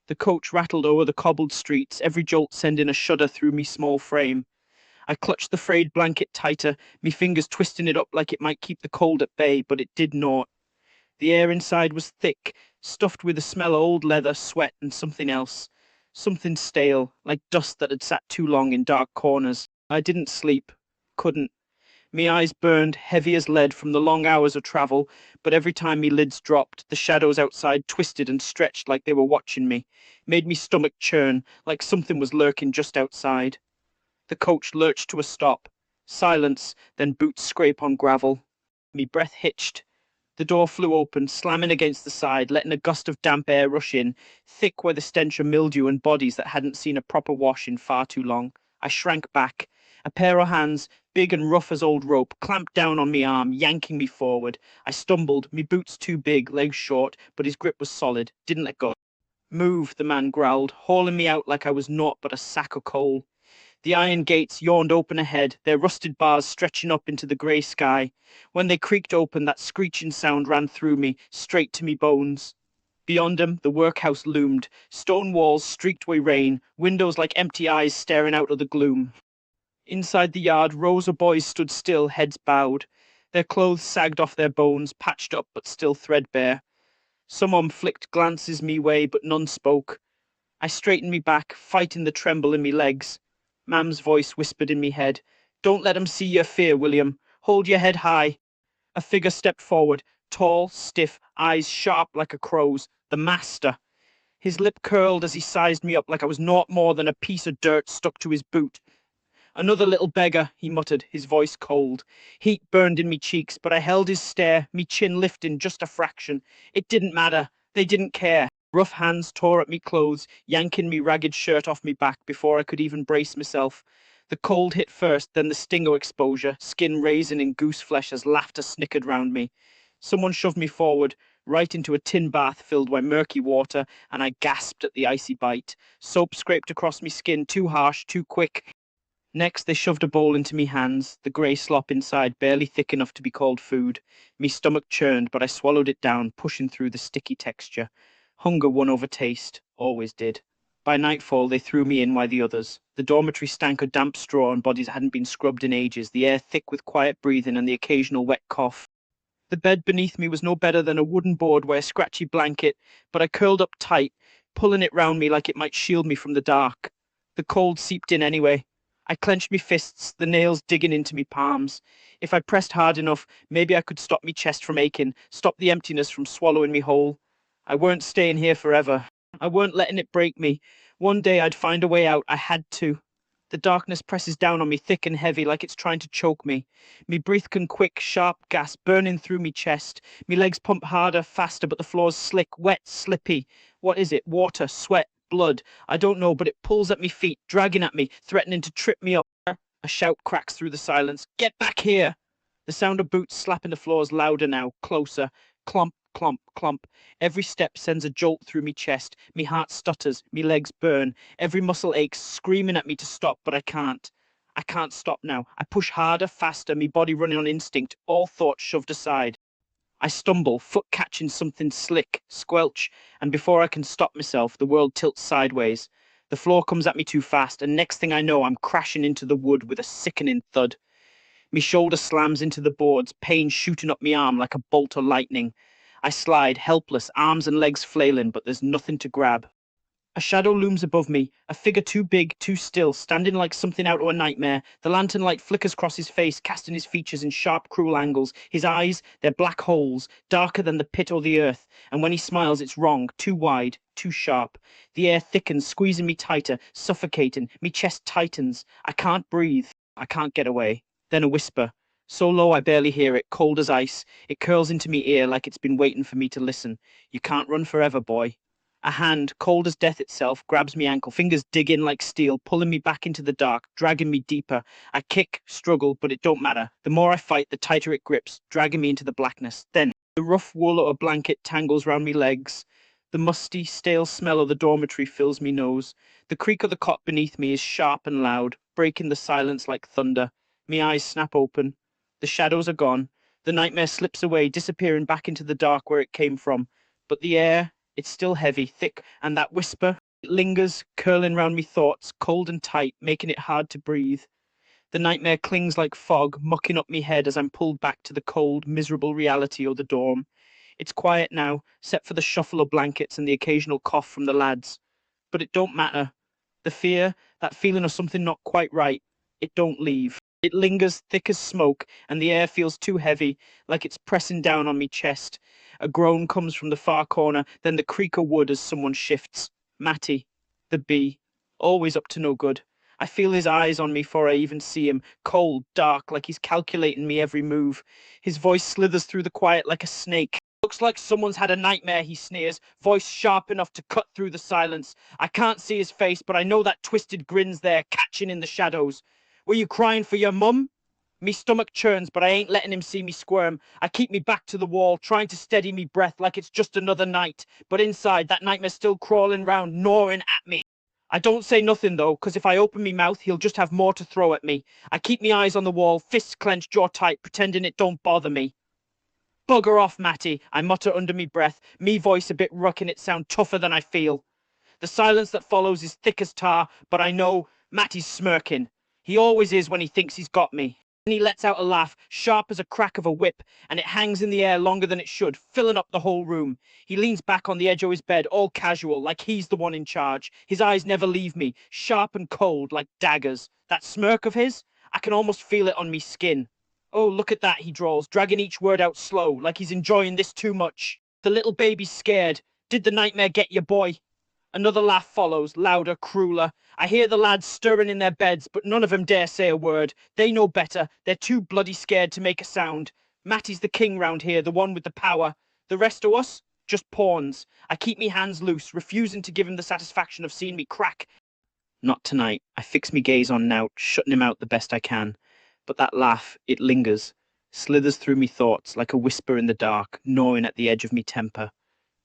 The coach rattled over the cobbled streets, every jolt sending a shudder through me small frame. I clutched the frayed blanket tighter, me fingers twisting it up like it might keep the cold at bay, but it did naught. The air inside was thick, stuffed with the smell of old leather, sweat, and something else. Something stale, like dust that had sat too long in dark corners. I didn't sleep. Couldn't. Me eyes burned, heavy as lead from the long hours of travel, but every time me lids dropped, the shadows outside twisted and stretched like they were watching me. Made me stomach churn, like something was lurking just outside. The coach lurched to a stop. Silence, then boots scrape on gravel. Me breath hitched. The door flew open, slamming against the side, letting a gust of damp air rush in, thick where the stench of mildew and bodies that hadn't seen a proper wash in far too long. I shrank back. A pair of hands, big and rough as old rope, clamped down on me arm, yanking me forward. I stumbled, me boots too big, legs short, but his grip was solid, didn't let go. Move, the man growled, hauling me out like I was naught but a sack of coal. The iron gates yawned open ahead, their rusted bars stretching up into the grey sky. When they creaked open, that screeching sound ran through me, straight to me bones. Beyond them, the workhouse loomed, stone walls streaked with rain, windows like empty eyes staring out of the gloom. Inside the yard, rows of boys stood still, heads bowed. Their clothes sagged off their bones, patched up but still threadbare. Some on flicked glances me way, but none spoke. I straightened me back, fighting the tremble in me legs. Mam's voice whispered in me head, "Don't let 'em see your fear, William. Hold your head high." A figure stepped forward, tall, stiff, eyes sharp like a crow's. The master. His lip curled as he sized me up like I was naught more than a piece of dirt stuck to his boot. "Another little beggar," he muttered, his voice cold. Heat burned in me cheeks, but I held his stare, me chin lifting just a fraction. It didn't matter. They didn't care. Rough hands tore at me clothes, yanking me ragged shirt off me back before I could even brace myself. The cold hit first, then the sting of exposure, skin raising in goose flesh as laughter snickered round me. Someone shoved me forward, right into a tin bath filled with murky water, and I gasped at the icy bite. Soap scraped across me skin, too harsh, too quick. Next, they shoved a bowl into me hands, the grey slop inside barely thick enough to be called food. Me stomach churned, but I swallowed it down, pushing through the sticky texture. Hunger won over taste, always did. By nightfall, they threw me in with the others. The dormitory stank of damp straw and bodies that hadn't been scrubbed in ages, the air thick with quiet breathing and the occasional wet cough. The bed beneath me was no better than a wooden board with a scratchy blanket, but I curled up tight, pulling it round me like it might shield me from the dark. The cold seeped in anyway. I clenched me fists, the nails digging into me palms. If I pressed hard enough, maybe I could stop me chest from aching, stop the emptiness from swallowing me whole. I weren't staying here forever. I weren't letting it break me. One day I'd find a way out. I had to. The darkness presses down on me thick and heavy like it's trying to choke me. Me breath can quick, sharp gas burning through me chest. Me legs pump harder, faster, but the floor's slick, wet, slippy. What is it? Water, sweat, blood. I don't know, but it pulls at me feet, dragging at me, threatening to trip me up. A shout cracks through the silence. "Get back here!" The sound of boots slapping the floor is louder now, closer. Clump, clump, clump. Every step sends a jolt through me chest. Me heart stutters, me legs burn. Every muscle aches, screaming at me to stop, but I can't. I can't stop now. I push harder, faster, me body running on instinct, all thought shoved aside. I stumble, foot catching something slick, squelch, and before I can stop myself, the world tilts sideways. The floor comes at me too fast, and next thing I know, I'm crashing into the wood with a sickening thud. Me shoulder slams into the boards, pain shooting up me arm like a bolt of lightning. I slide, helpless, arms and legs flailing, but there's nothing to grab. A shadow looms above me, a figure too big, too still, standing like something out of a nightmare. The lantern light flickers across his face, casting his features in sharp, cruel angles. His eyes, they're black holes, darker than the pit or the earth. And when he smiles, it's wrong, too wide, too sharp. The air thickens, squeezing me tighter, suffocating. Me chest tightens. I can't breathe. I can't get away. Then a whisper. So low I barely hear it, cold as ice. It curls into me ear like it's been waiting for me to listen. "You can't run forever, boy." A hand, cold as death itself, grabs me ankle, fingers dig in like steel, pulling me back into the dark, dragging me deeper. I kick, struggle, but it don't matter. The more I fight, the tighter it grips, dragging me into the blackness. Then, the rough wool of a blanket tangles round me legs. The musty, stale smell of the dormitory fills me nose. The creak of the cot beneath me is sharp and loud, breaking the silence like thunder. Me eyes snap open. The shadows are gone. The nightmare slips away, disappearing back into the dark where it came from. But the air, It's still heavy, thick, and that whisper, it lingers, curling round me thoughts, cold and tight, making it hard to breathe. The nightmare clings like fog, mucking up me head as I'm pulled back to the cold, miserable reality o' the dorm. It's quiet now, except for the shuffle of blankets and the occasional cough from the lads. But it don't matter. The fear, that feeling of something not quite right, it don't leave. It lingers thick as smoke, and the air feels too heavy, like it's pressing down on me chest. A groan comes from the far corner, then the creak of wood as someone shifts. Matty, the bee, always up to no good. I feel his eyes on me before I even see him, cold, dark, like he's calculating me every move. His voice slithers through the quiet like a snake. Looks like someone's had a nightmare, he sneers, voice sharp enough to cut through the silence. I can't see his face, but I know that twisted grin's there, catching in the shadows. Were you crying for your mum? Me stomach churns, but I ain't letting him see me squirm. I keep me back to the wall, trying to steady me breath like it's just another night. But inside, that nightmare's still crawling round, gnawing at me. I don't say nothing though, 'cause if I open me mouth, he'll just have more to throw at me. I keep me eyes on the wall, fists clenched, jaw tight, pretending it don't bother me. Bugger off, Matty, I mutter under me breath, me voice a bit rucking it sound tougher than I feel. The silence that follows is thick as tar, but I know Matty's smirking. He always is when he thinks he's got me. And he lets out a laugh, sharp as a crack of a whip, and it hangs in the air longer than it should, filling up the whole room. He leans back on the edge of his bed, all casual, like he's the one in charge. His eyes never leave me, sharp and cold, like daggers. That smirk of his, I can almost feel it on me skin. Oh, look at that, he drawls, dragging each word out slow, like he's enjoying this too much. The little baby's scared. Did the nightmare get your boy? Another laugh follows, louder, crueler. I hear the lads stirring in their beds, but none of them dare say a word. They know better. They're too bloody scared to make a sound. Matty's the king round here, the one with the power. The rest of us, just pawns. I keep me hands loose, refusing to give him the satisfaction of seeing me crack. Not tonight. I fix me gaze on Nout, shutting him out the best I can. But that laugh, it lingers, slithers through me thoughts like a whisper in the dark, gnawing at the edge of me temper.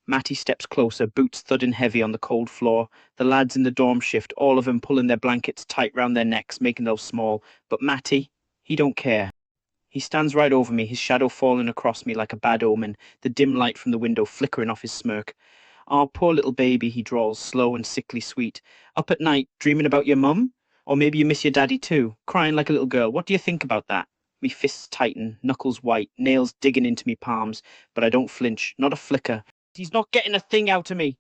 Matty steps closer, boots thudding heavy on the cold floor. The lads in the dorm shift, all of them pulling their blankets tight round their necks, making those small. But Matty, he don't care. He stands right over me, his shadow falling across me like a bad omen, the dim light from the window flickering off his smirk. "Oh, poor little baby," he drawls, slow and sickly sweet. "Up at night, dreaming about your mum? Or maybe you miss your daddy too, crying like a little girl. What do you think about that?" Me fists tighten, knuckles white, nails digging into me palms, but I don't flinch, not a flicker. He's not getting a thing out of me.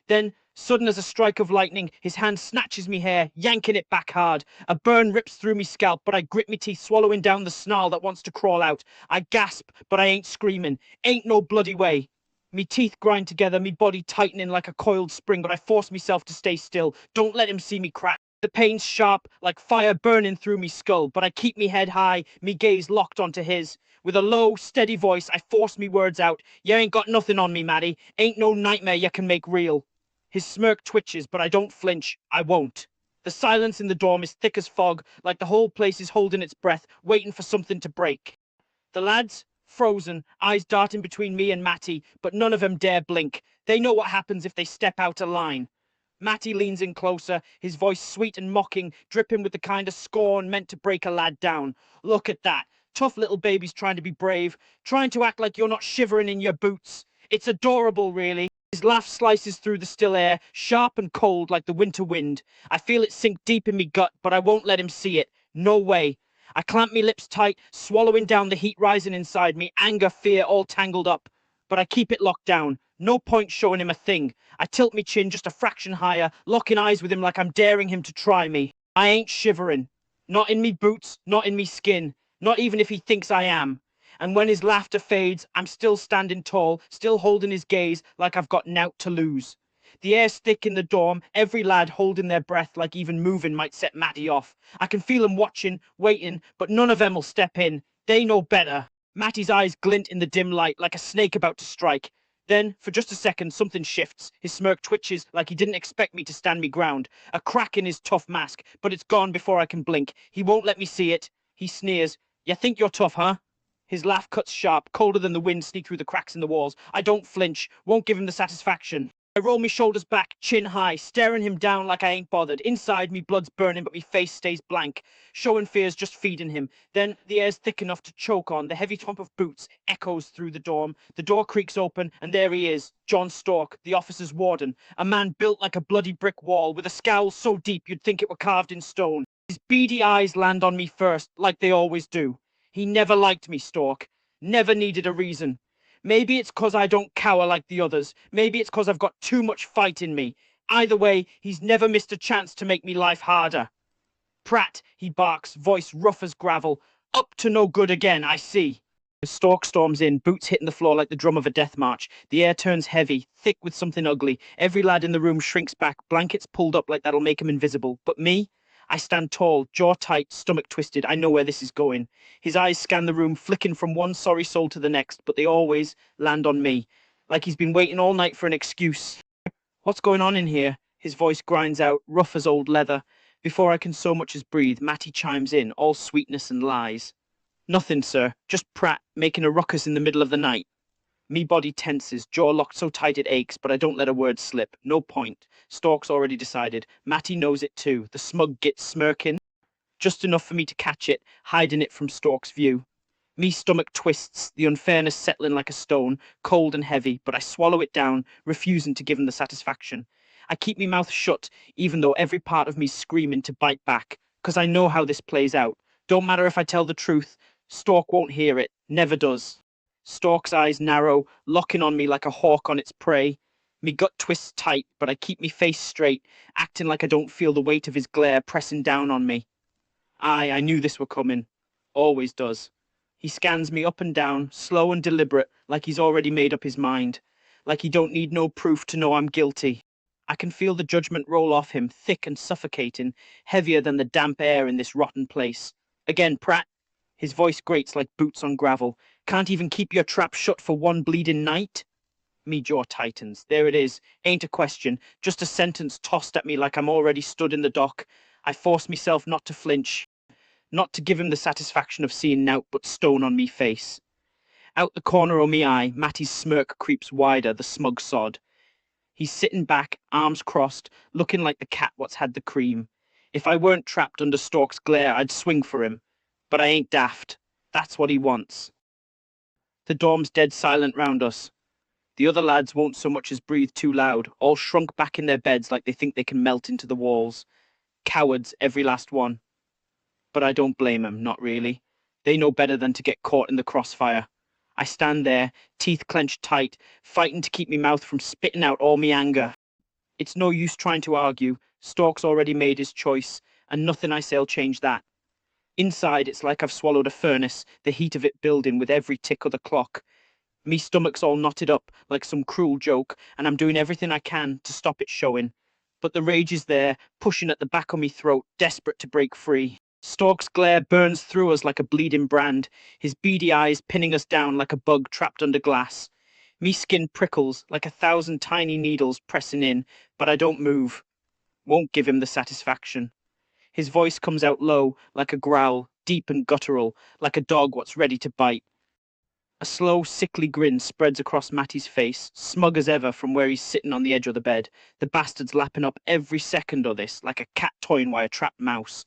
Then, sudden as a strike of lightning, his hand snatches me hair, yanking it back hard. A burn rips through me scalp, but I grit me teeth, swallowing down the snarl that wants to crawl out. I gasp, but I ain't screaming. Ain't no bloody way. Me teeth grind together, me body tightening like a coiled spring, but I force myself to stay still. Don't let him see me crack. The pain's sharp, like fire burning through me skull, but I keep me head high, me gaze locked onto his. With a low, steady voice, I force me words out. "You ain't got nothing on me, Matty. Ain't no nightmare you can make real." His smirk twitches, but I don't flinch. I won't. The silence in the dorm is thick as fog, like the whole place is holding its breath, waiting for something to break. The lads, frozen, eyes darting between me and Matty, but none of them dare blink. They know what happens if they step out of line. Matty leans in closer, his voice sweet and mocking, dripping with the kind of scorn meant to break a lad down. "Look at that. Tough little babies trying to be brave, trying to act like you're not shivering in your boots. It's adorable, really." His laugh slices through the still air, sharp and cold like the winter wind. I feel it sink deep in me gut, but I won't let him see it. No way. I clamp me lips tight, swallowing down the heat rising inside me, anger, fear, all tangled up. But I keep it locked down. No point showing him a thing. I tilt me chin just a fraction higher, locking eyes with him like I'm daring him to try me. I ain't shivering. Not in me boots, not in me skin. Not even if he thinks I am. And when his laughter fades, I'm still standing tall, still holding his gaze like I've got nought to lose. The air's thick in the dorm, every lad holding their breath like even moving might set Matty off. I can feel him watching, waiting, but none of them will step in. They know better. Matty's eyes glint in the dim light like a snake about to strike. Then, for just a second, something shifts. His smirk twitches like he didn't expect me to stand me ground. A crack in his tough mask, but it's gone before I can blink. He won't let me see it. He sneers. "You think you're tough, huh?" His laugh cuts sharp, colder than the wind sneak through the cracks in the walls. I don't flinch, won't give him the satisfaction. I I roll me shoulders back, chin high, staring him down like I ain't bothered. Inside, me blood's burning, but me face stays blank. Showing fear's just feeding him. Then the air's thick enough to choke on. The heavy thump of boots echoes through the dorm. The door creaks open, and there he is, John Stork, the officer's warden. A man built like a bloody brick wall, with a scowl so deep you'd think it were carved in stone. His beady eyes land on me first, like they always do. He never liked me, Stork. Never needed a reason. Maybe it's 'cause I don't cower like the others. Maybe it's 'cause I've got too much fight in me. Either way, he's never missed a chance to make me life harder. Pratt, he barks, voice rough as gravel. Up to no good again, I see. The Stork storms in, boots hitting the floor like the drum of a death march. The air turns heavy, thick with something ugly. Every lad in the room shrinks back, blankets pulled up like that'll make him invisible. But me? I stand tall, jaw tight, stomach twisted. I know where this is going. His eyes scan the room, flicking from one sorry soul to the next, but they always land on me, like he's been waiting all night for an excuse. What's going on in here? His voice grinds out, rough as old leather. Before I can so much as breathe, Matty chimes in, all sweetness and lies. Nothing, sir. Just Pratt, making a ruckus in the middle of the night. Me body tenses, jaw locked so tight it aches, but I don't let a word slip. No point. Stork's already decided. Matty knows it too. The smug git smirking. Just enough for me to catch it, hiding it from Stork's view. Me stomach twists, the unfairness settling like a stone, cold and heavy, but I swallow it down, refusing to give him the satisfaction. I keep me mouth shut, even though every part of me's screaming to bite back, 'cause I know how this plays out. Don't matter if I tell the truth, Stork won't hear it, never does. Stork's eyes narrow, locking on me like a hawk on its prey. Me gut twists tight, but I keep me face straight, acting like I don't feel the weight of his glare pressing down on me. Aye, I knew this were coming. Always does. He scans me up and down, slow and deliberate, like he's already made up his mind. Like he don't need no proof to know I'm guilty. I can feel the judgment roll off him, thick and suffocating, heavier than the damp air in this rotten place. Again, Pratt. His voice grates like boots on gravel. Can't even keep your trap shut for one bleeding night? Me jaw tightens. There it is. Ain't a question. Just a sentence tossed at me like I'm already stood in the dock. I force myself not to flinch. Not to give him the satisfaction of seeing nowt but stone on me face. Out the corner o' me eye, Matty's smirk creeps wider, the smug sod. He's sitting back, arms crossed, looking like the cat what's had the cream. If I weren't trapped under Stork's glare, I'd swing for him. But I ain't daft. That's what he wants. The dorm's dead silent round us. The other lads won't so much as breathe too loud, all shrunk back in their beds like they think they can melt into the walls. Cowards, every last one. But I don't blame 'em, not really. They know better than to get caught in the crossfire. I stand there, teeth clenched tight, fighting to keep me mouth from spitting out all me anger. It's no use trying to argue. Stork's already made his choice, and nothing I say'll change that. Inside, it's like I've swallowed a furnace, the heat of it building with every tick of the clock. Me stomach's all knotted up like some cruel joke, and I'm doing everything I can to stop it showing. But the rage is there, pushing at the back of me throat, desperate to break free. Stork's glare burns through us like a bleeding brand, his beady eyes pinning us down like a bug trapped under glass. Me skin prickles like 1,000 tiny needles pressing in, but I don't move. Won't give him the satisfaction. His voice comes out low, like a growl, deep and guttural, like a dog what's ready to bite. A slow, sickly grin spreads across Matty's face, smug as ever from where he's sitting on the edge of the bed. The bastard's lapping up every second of this, like a cat toying by a trapped mouse.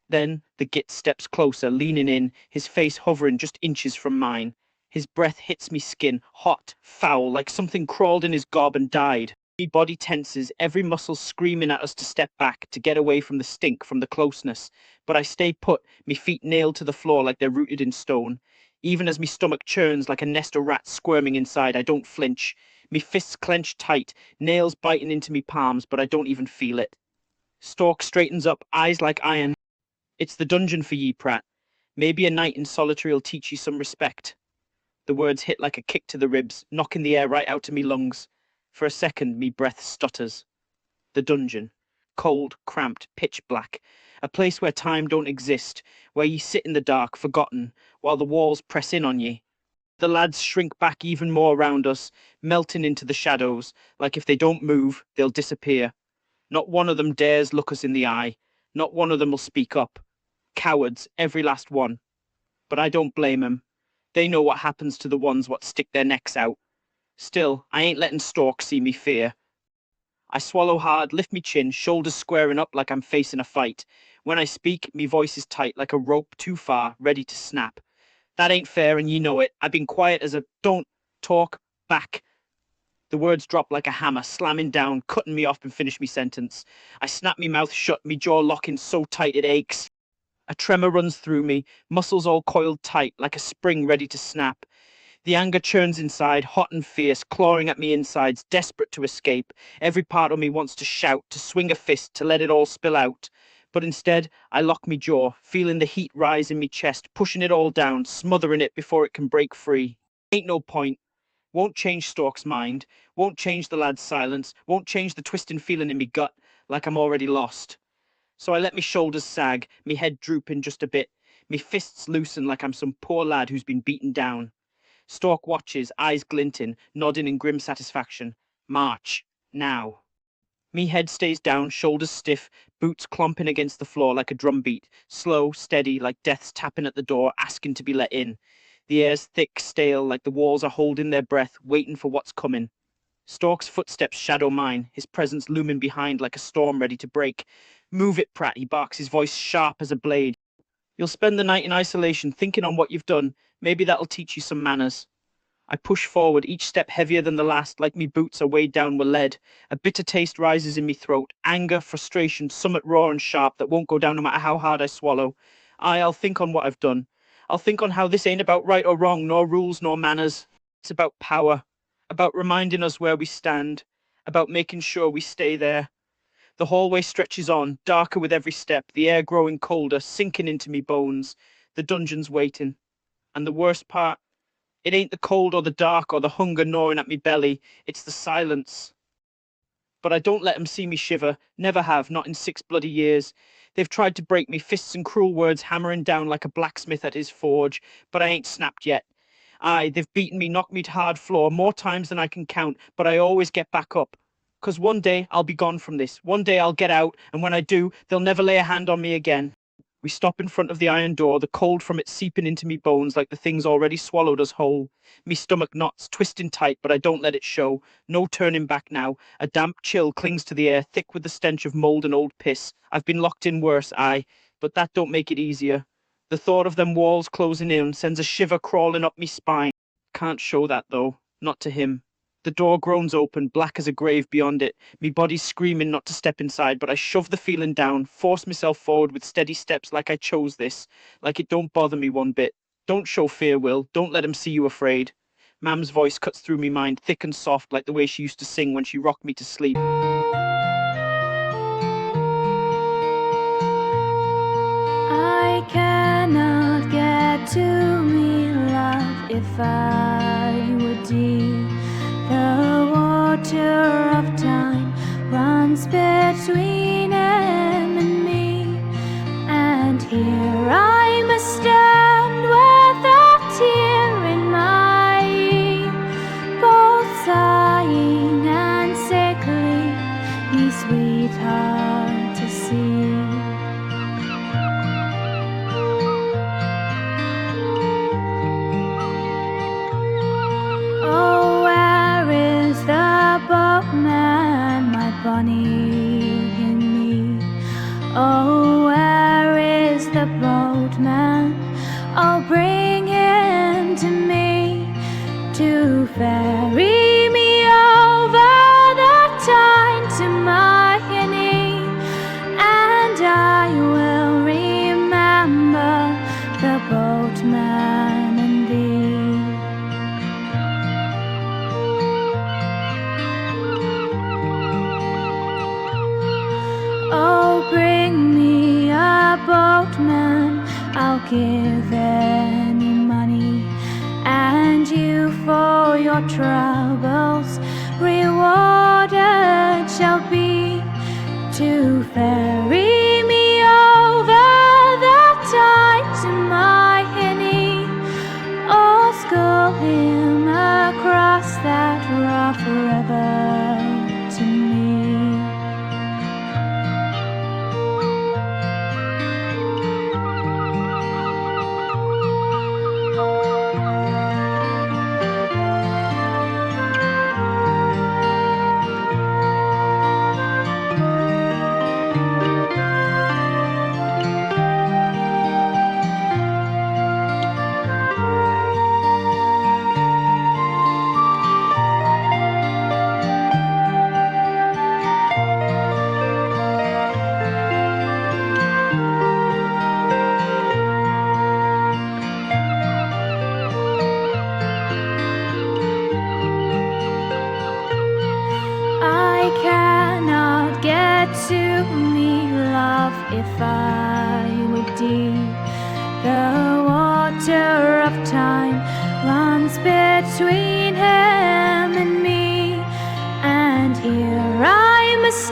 Then the git steps closer, leaning in, his face hovering just inches from mine. His breath hits me skin, hot, foul, like something crawled in his gob and died. Me body tenses, every muscle screaming at us to step back, to get away from the stink, from the closeness. But I stay put, me feet nailed to the floor like they're rooted in stone. Even as me stomach churns like a nest of rats squirming inside, I don't flinch. Me fists clenched tight, nails biting into me palms, but I don't even feel it. Stork straightens up, eyes like iron. It's the dungeon for ye, Pratt. Maybe a night in solitary'll teach ye some respect. The words hit like a kick to the ribs, knocking the air right out of me lungs. For a second, me breath stutters. The dungeon. Cold, cramped, pitch black. A place where time don't exist, where ye sit in the dark, forgotten, while the walls press in on ye. The lads shrink back even more round us, melting into the shadows, like if they don't move, they'll disappear. Not one of them dares look us in the eye. Not one of them will speak up. Cowards, every last one. But I don't blame 'em. They know what happens to the ones what stick their necks out. Still, I ain't letting Stork see me fear. I swallow hard, lift me chin, shoulders squaring up like I'm facing a fight. When I speak, me voice is tight like a rope too far, ready to snap. That ain't fair and you know it. I've been quiet as a don't talk back. The words drop like a hammer, slamming down, cutting me off and finish me sentence. I snap me mouth shut, me jaw locking so tight it aches. A tremor runs through me, muscles all coiled tight like a spring ready to snap. The anger churns inside, hot and fierce, clawing at me insides, desperate to escape. Every part of me wants to shout, to swing a fist, to let it all spill out. But instead, I lock me jaw, feeling the heat rise in me chest, pushing it all down, smothering it before it can break free. Ain't no point. Won't change Stork's mind, won't change the lad's silence, won't change the twisting feeling in me gut, like I'm already lost. So I let me shoulders sag, me head drooping just a bit, me fists loosen like I'm some poor lad who's been beaten down. Stork watches, eyes glinting, nodding in grim satisfaction. March. Now. Me head stays down, shoulders stiff, boots clomping against the floor like a drum beat, slow, steady, like death's tapping at the door, asking to be let in. The air's thick, stale, like the walls are holding their breath, waiting for what's coming. Stork's footsteps shadow mine, his presence looming behind like a storm ready to break. Move it, Pratt, he barks, his voice sharp as a blade. You'll spend the night in isolation, thinking on what you've done. Maybe that'll teach you some manners. I push forward, each step heavier than the last, like me boots are weighed down with lead. A bitter taste rises in me throat, anger, frustration, somewhat raw and sharp that won't go down no matter how hard I swallow. I'll think on what I've done. I'll think on how this ain't about right or wrong, nor rules nor manners. It's about power, about reminding us where we stand, about making sure we stay there. The hallway stretches on, darker with every step, the air growing colder, sinking into me bones. The dungeon's waiting. And the worst part, it ain't the cold or the dark or the hunger gnawing at me belly, it's the silence. But I don't let 'em see me shiver, never have, not in 6 bloody years. They've tried to break me, fists and cruel words hammering down like a blacksmith at his forge, but I ain't snapped yet. Aye, they've beaten me, knocked me to hard floor, more times than I can count, but I always get back up. 'Cause one day I'll be gone from this, one day I'll get out, and when I do, they'll never lay a hand on me again. We stop in front of the iron door, the cold from it seeping into me bones like the thing's already swallowed us whole. Me stomach knots, twisting tight, but I don't let it show. No turning back now. A damp chill clings to the air, thick with the stench of mould and old piss. I've been locked in worse, aye, but that don't make it easier. The thought of them walls closing in sends a shiver crawling up me spine. Can't show that, though. Not to him. The door groans open, black as a grave beyond it. Me body screaming not to step inside, but I shove the feeling down, force myself forward with steady steps like I chose this, like it don't bother me one bit. Don't show fear, Will. Don't let him see you afraid. Mam's voice cuts through me mind, thick and soft, like the way she used to sing when she rocked me to sleep. I cannot get to me, love, if I were deep. The water of time runs between him and me, and here I must stand with a tear in my eye, both sighing and sickly, me sweetheart to see. Man, my bunny in me. Oh, where is the boatman? I'll bring him to me to ferry me over the Tyne to my knee, and I will remember the boatman and thee. Oh, bring me a boatman, I'll give any money, and you for your troubles rewarded shall be, to ferry me over the Tyne to my knee, or scull him across that rough river to me.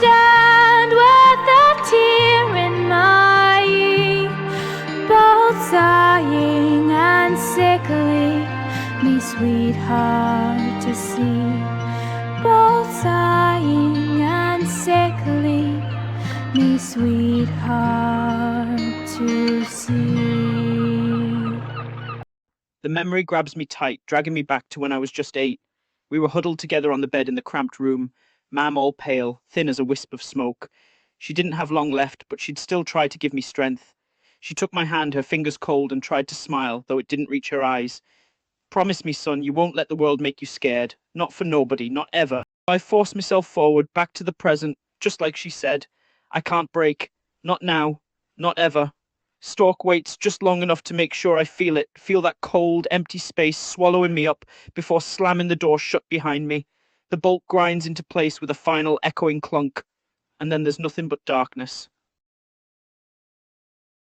stand with a tear in my eye, both sighing and sickly, me sweetheart to see, both sighing and sickly, me sweetheart to see. The memory grabs me tight, dragging me back to when I was just 8. We were huddled together on the bed in the cramped room, Mam all pale, thin as a wisp of smoke. She didn't have long left, but she'd still try to give me strength. She took my hand, her fingers cold, and tried to smile, though it didn't reach her eyes. Promise me, son, you won't let the world make you scared. Not for nobody, not ever. I forced myself forward, back to the present, just like she said. I can't break. Not now. Not ever. Stork waits just long enough to make sure I feel it, feel that cold, empty space swallowing me up before slamming the door shut behind me. The bolt grinds into place with a final echoing clunk, and then there's nothing but darkness.